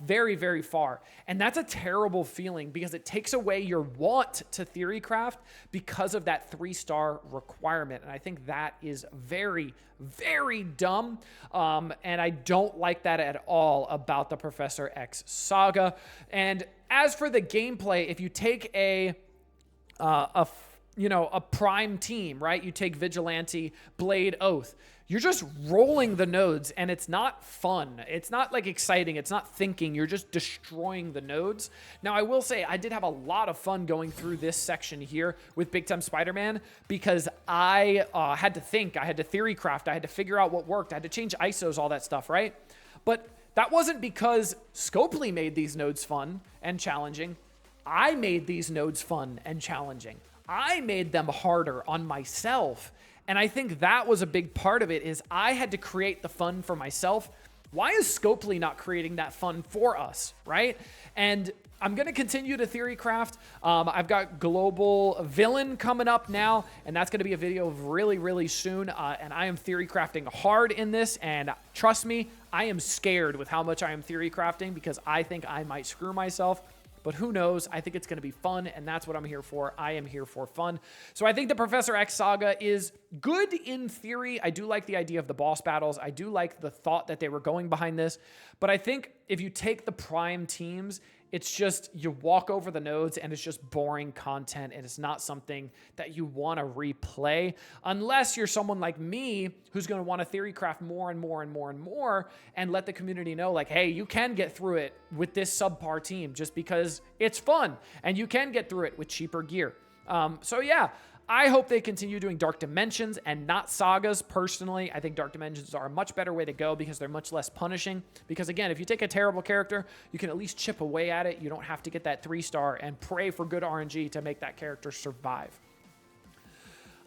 very, very far. And that's a terrible feeling because it takes away your want to theorycraft because of that 3-star requirement. And I think that is very, very dumb. And I don't like that at all about the Professor X saga. And as for the gameplay, if you take a prime team, right? You take Vigilante, Blade, Oath. You're just rolling the nodes, and it's not fun. It's not like exciting. It's not thinking. You're just destroying the nodes. Now, I will say I did have a lot of fun going through this section here with Big Time Spider-Man because I had to think. I had to theorycraft. I had to figure out what worked. I had to change ISOs, all that stuff, right? But that wasn't because Scopely made these nodes fun and challenging. I made these nodes fun and challenging. I made them harder on myself. And I think that was a big part of it is I had to create the fun for myself. Why is Scopely not creating that fun for us, right? And I'm going to continue to theorycraft. I've got Global Villain coming up now, and that's going to be a video really, really soon. And I am theorycrafting hard in this, and trust me, I am scared with how much I am theorycrafting because I think I might screw myself. But who knows? I think it's going to be fun, and that's what I'm here for. I am here for fun. So I think the Professor X saga is good in theory. I do like the idea of the boss battles. I do like the thought that they were going behind this. But I think if you take the prime teams, it's just you walk over the nodes and it's just boring content and it's not something that you want to replay unless you're someone like me who's going to want to theorycraft more and more and more and more and let the community know like, hey, you can get through it with this subpar team just because it's fun and you can get through it with cheaper gear. So yeah, I hope they continue doing Dark Dimensions and not sagas. Personally, I think Dark Dimensions are a much better way to go because they're much less punishing. Because again, if you take a terrible character, you can at least chip away at it. You don't have to get that 3-star and pray for good RNG to make that character survive.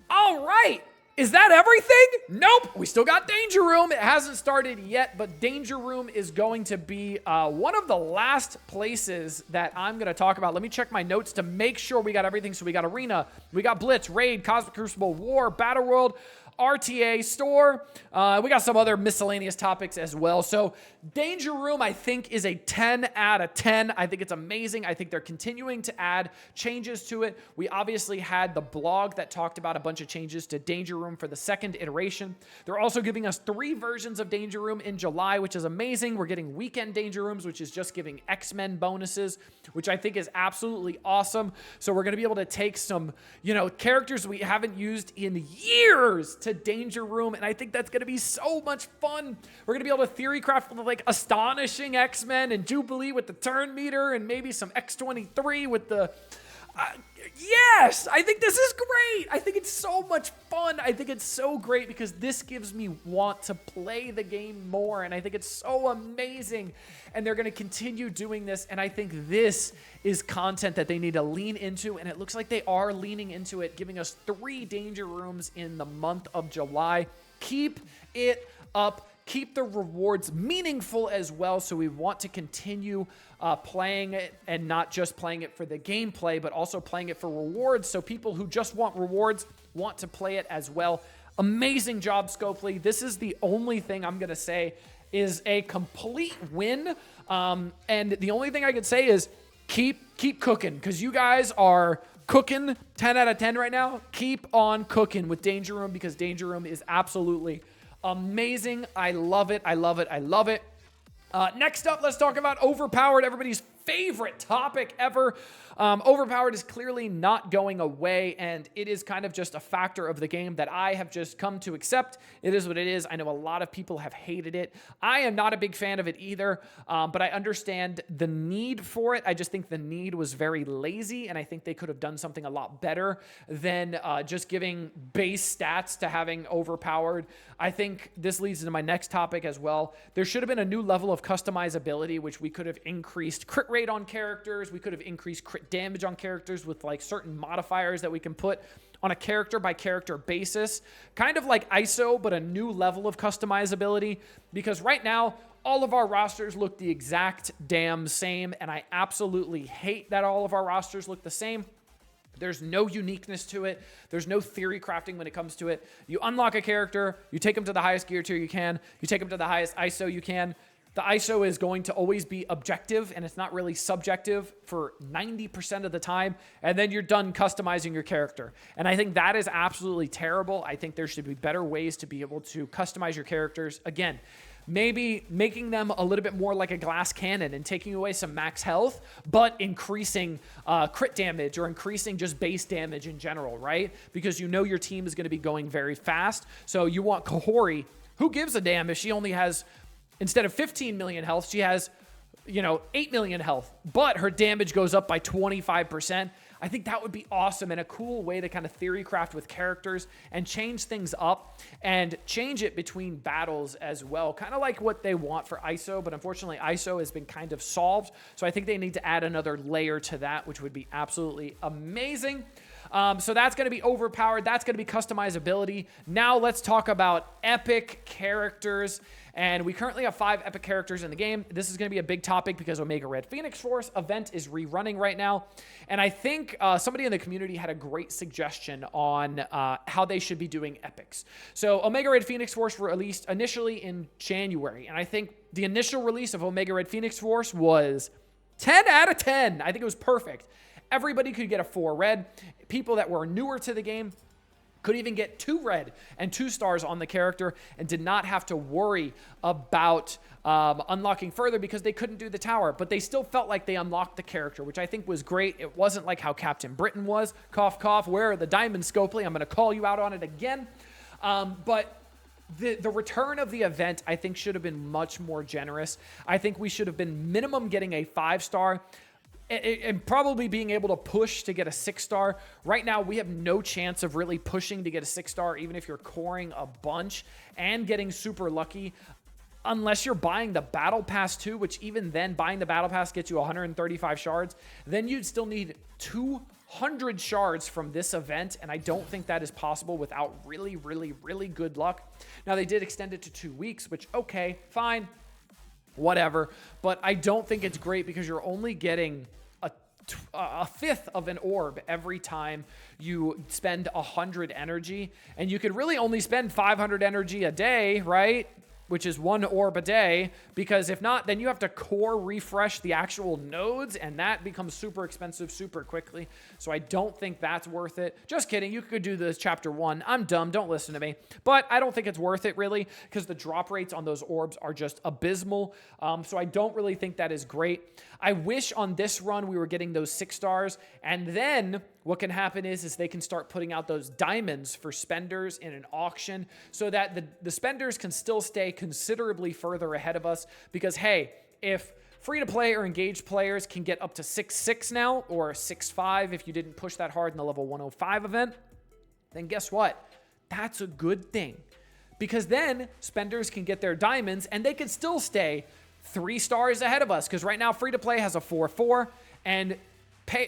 All right. Is that everything? Nope. We still got Danger Room. It hasn't started yet, but Danger Room is going to be one of the last places that I'm going to talk about. Let me check my notes to make sure we got everything. So we got Arena, we got Blitz, Raid, Cosmic Crucible, War, Battle World. RTA store. We got some other miscellaneous topics as well. So Danger Room, I think, is a 10 out of 10. I think it's amazing. I think they're continuing to add changes to it. We obviously had the blog that talked about a bunch of changes to Danger Room for the second iteration. They're also giving us 3 versions of Danger Room in July, which is amazing. We're getting weekend Danger Rooms, which is just giving X-Men bonuses, which I think is absolutely awesome. So we're going to be able to take some, characters we haven't used in years to Danger Room, and I think that's going to be so much fun. We're going to be able to theory craft like astonishing X-Men and Jubilee with the turn meter and maybe some X-23 with the... yes, I think this is great. I think it's so much fun. I think it's so great because this gives me want to play the game more, and I think it's so amazing. And they're going to continue doing this, and I think this is content that they need to lean into, and it looks like they are leaning into it, giving us 3 Danger Rooms in the month of July. Keep it up. Keep the rewards meaningful as well, so we want to continue playing it, and not just playing it for the gameplay, but also playing it for rewards, so people who just want rewards want to play it as well. Amazing job, Scopely. This is the only thing I'm going to say is a complete win, and the only thing I could say is keep cooking, because you guys are cooking 10 out of 10 right now. Keep on cooking with Danger Room, because Danger Room is absolutely amazing. I love it. I love it. I love it. Next up, let's talk about Overpowered, everybody's favorite topic ever. Overpowered is clearly not going away, and it is kind of just a factor of the game that I have just come to accept. It is what it is. I know a lot of people have hated it. I am not a big fan of it either, but I understand the need for it. I just think the need was very lazy, and I think they could have done something a lot better than just giving base stats to having Overpowered. I think this leads into my next topic as well. There should have been a new level of customizability, which we could have increased crit rate on characters. We could have increased crit damage on characters with like certain modifiers that we can put on a character by character basis, kind of like ISO, but a new level of customizability, because right now all of our rosters look the exact damn same, and I absolutely hate that all of our rosters look the same. There's no uniqueness to it. There's no theory crafting when it comes to it. You unlock a character, you take them to the highest gear tier you can, you take them to the highest ISO you can. The ISO is going to always be objective, and it's not really subjective for 90% of the time, and then you're done customizing your character. And I think that is absolutely terrible. I think there should be better ways to be able to customize your characters. Again, maybe making them a little bit more like a glass cannon and taking away some max health, but increasing crit damage or increasing just base damage in general, right? Because you know your team is going to be going very fast. So you want Kahori. Who gives a damn if she only has... Instead of 15 million health, she has, 8 million health, but her damage goes up by 25%. I think that would be awesome and a cool way to kind of theory craft with characters and change things up and change it between battles as well. Kind of like what they want for ISO, but unfortunately ISO has been kind of solved. So I think they need to add another layer to that, which would be absolutely amazing. So that's going to be Overpowered. That's going to be customizability. Now let's talk about epic characters. And we currently have 5 epic characters in the game. This is going to be a big topic because Omega Red Phoenix Force event is rerunning right now. And I think somebody in the community had a great suggestion on how they should be doing epics. So Omega Red Phoenix Force released initially in January. And I think the initial release of Omega Red Phoenix Force was 10 out of 10. I think it was perfect. Everybody could get a 4 red. People that were newer to the game could even get 2 red and 2 stars on the character and did not have to worry about unlocking further because they couldn't do the tower, but they still felt like they unlocked the character, which I think was great. It wasn't like how Captain Britain was. Cough, cough, where are the Diamond Scopely? I'm going to call you out on it again. But the return of the event, I think, should have been much more generous. I think we should have been minimum getting a 5-star and probably being able to push to get a 6-star. Right now, we have no chance of really pushing to get a 6-star, even if you're coring a bunch and getting super lucky, unless you're buying the Battle Pass too, which even then, buying the Battle Pass gets you 135 shards. Then you'd still need 200 shards from this event, and I don't think that is possible without really, really, really good luck. Now, they did extend it to 2 weeks, which, okay, fine, whatever. But I don't think it's great because you're only getting a fifth of an orb every time you spend 100 energy, and you could really only spend 500 energy a day, right? Which is 1 orb a day, because if not, then you have to core refresh the actual nodes, and that becomes super expensive super quickly. So I don't think that's worth it. Just kidding. You could do this chapter 1. I'm dumb. Don't listen to me. But I don't think it's worth it, really, because the drop rates on those orbs are just abysmal. So I don't really think that is great. I wish on this run we were getting those 6 stars, and then what can happen is they can start putting out those diamonds for spenders in an auction, so that the spenders can still stay considerably further ahead of us. Because, hey, if free-to-play or engaged players can get up to 6-6 now, or 6-5 if you didn't push that hard in the level 105 event, then guess what? That's a good thing. Because then spenders can get their diamonds, and they can still stay 3 stars ahead of us. Because right now, free-to-play has a 4-4, and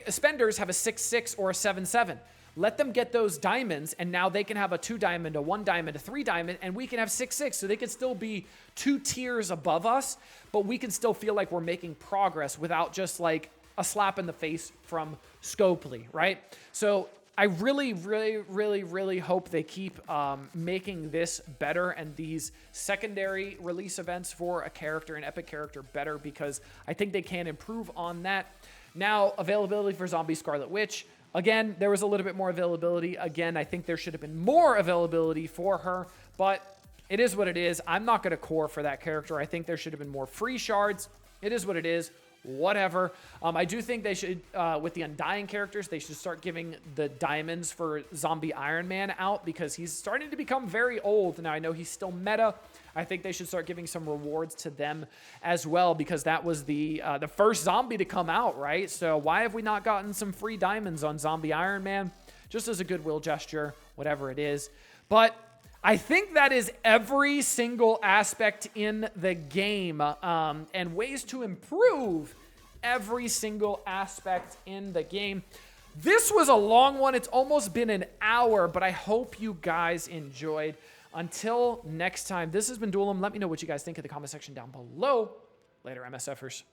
spenders have a 6-6 or a 7-7. Let them get those diamonds, and now they can have a 2 diamond, a 1 diamond, a 3 diamond, and we can have 6-6. So they can still be 2 tiers above us, but we can still feel like we're making progress without just like a slap in the face from Scopely, right? So I really, really, really, really hope they keep making this better, and these secondary release events for a character, an epic character, better, because I think they can improve on that. Now, availability for Zombie Scarlet Witch. Again, there was a little bit more availability. Again, I think there should have been more availability for her, but it is what it is. I'm not going to core for that character. I think there should have been more free shards. It is what it is. Whatever. I do think they should, with the Undying characters, they should start giving the diamonds for Zombie Iron Man out, because he's starting to become very old. Now, I know he's still meta. I think they should start giving some rewards to them as well, because that was the first zombie to come out, right? So why have we not gotten some free diamonds on Zombie Iron Man? Just as a goodwill gesture, whatever it is. But I think that is every single aspect in the game, and ways to improve every single aspect in the game. This was a long one. It's almost been an hour, but I hope you guys enjoyed. Until next time, this has been Duelum. Let me know what you guys think in the comment section down below. Later, MSFers.